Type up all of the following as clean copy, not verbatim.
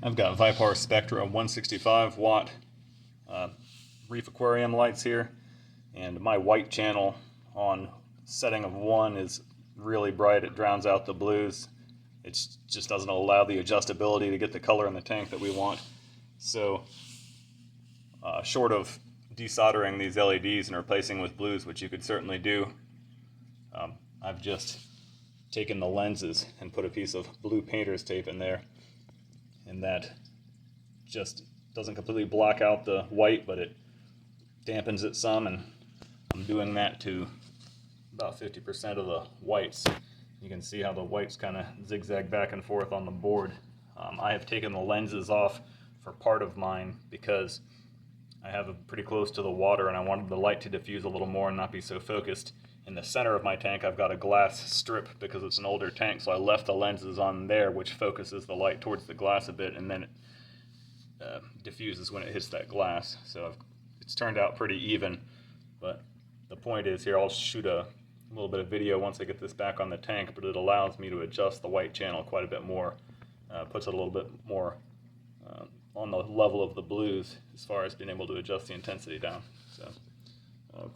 I've got Vipar Spectra 165 watt reef aquarium lights here, and my white channel on setting of 1 is really bright. It drowns out the blues. It just doesn't allow the adjustability to get the color in the tank that we want. So short of desoldering these LEDs and replacing with blues, which you could certainly do, I've just taken the lenses and put a piece of blue painter's tape in there, and that just doesn't completely block out the white, but it dampens it some, and I'm doing that to about 50% of the whites. You can see how the whites kind of zigzag back and forth on the board. I have taken the lenses off for part of mine because I have it pretty close to the water and I wanted the light to diffuse a little more and not be so focused. In the center of my tank I've got a glass strip because it's an older tank, so I left the lenses on there, which focuses the light towards the glass a bit, and then it diffuses when it hits that glass. So it's turned out pretty even, but the point is here, I'll shoot a little bit of video once I get this back on the tank, but it allows me to adjust the white channel quite a bit more, puts it a little bit more on the level of the blues as far as being able to adjust the intensity down. So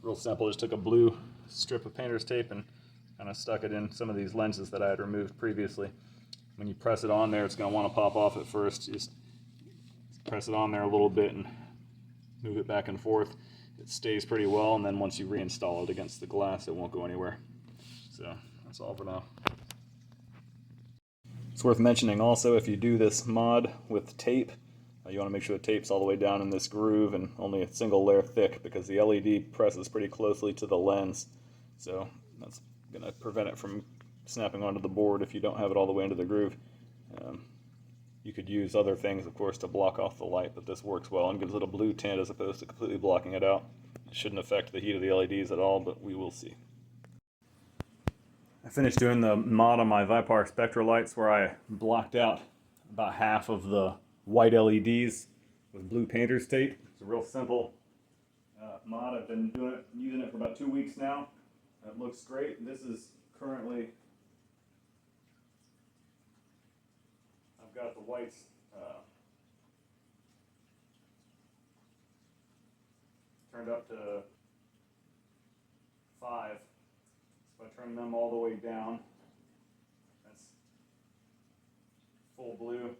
real simple, just took a blue strip of painter's tape and kind of stuck it in some of these lenses that I had removed previously. When you press it on there, it's going to want to pop off at first. Just press it on there a little bit and move it back and forth. It stays pretty well, and then once you reinstall it against the glass, it won't go anywhere. So that's all for now. It's worth mentioning also, if you do this mod with tape, you want to make sure the tape's all the way down in this groove and only a single layer thick, because the LED presses pretty closely to the lens. So that's going to prevent it from snapping onto the board if you don't have it all the way into the groove. You could use other things, of course, to block off the light, but this works well and gives it a blue tint as opposed to completely blocking it out. It shouldn't affect the heat of the LEDs at all, but we will see. I finished doing the mod on my Vipar Spectra lights where I blocked out about half of the white LEDs with blue painter's tape. It's a real simple mod. I've been using it for about 2 weeks now. It looks great. This is currently, I've got the whites turned up to 5. So I turn them all the way down. That's full blue.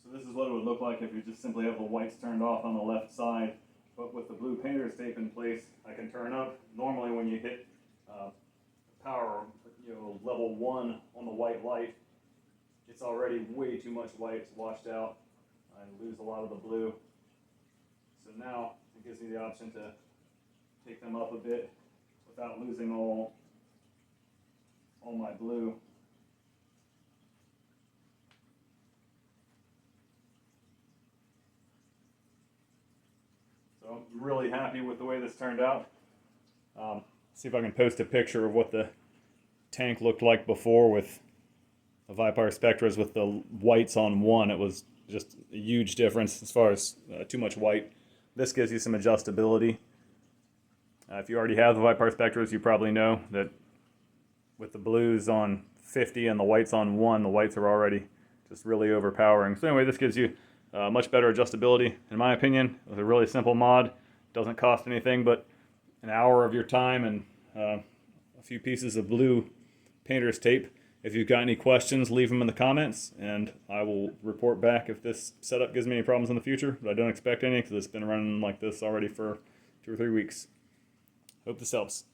So this is what it would look like if you just simply have the whites turned off on the left side. But with the blue painter's tape in place, I can turn up. Normally when you hit power, level 1 on the white light, it's already way too much white. It's washed out. I lose a lot of the blue. So now it gives me the option to take them up a bit without losing all my blue. So I'm really happy with the way this turned out. See if I can post a picture of what the tank looked like before with the Vipar Spectras with the whites on 1. It was just a huge difference as far as too much white. This gives you some adjustability. If you already have the Vipar Spectras, you probably know that with the blues on 50 and the whites on 1, the whites are already just really overpowering. So anyway, this gives you much better adjustability, in my opinion. It was a really simple mod. Doesn't cost anything but an hour of your time and a few pieces of blue painter's tape. If you've got any questions, leave them in the comments, and I will report back if this setup gives me any problems in the future. But I don't expect any because it's been running like this already for 2 or 3 weeks. Hope this helps.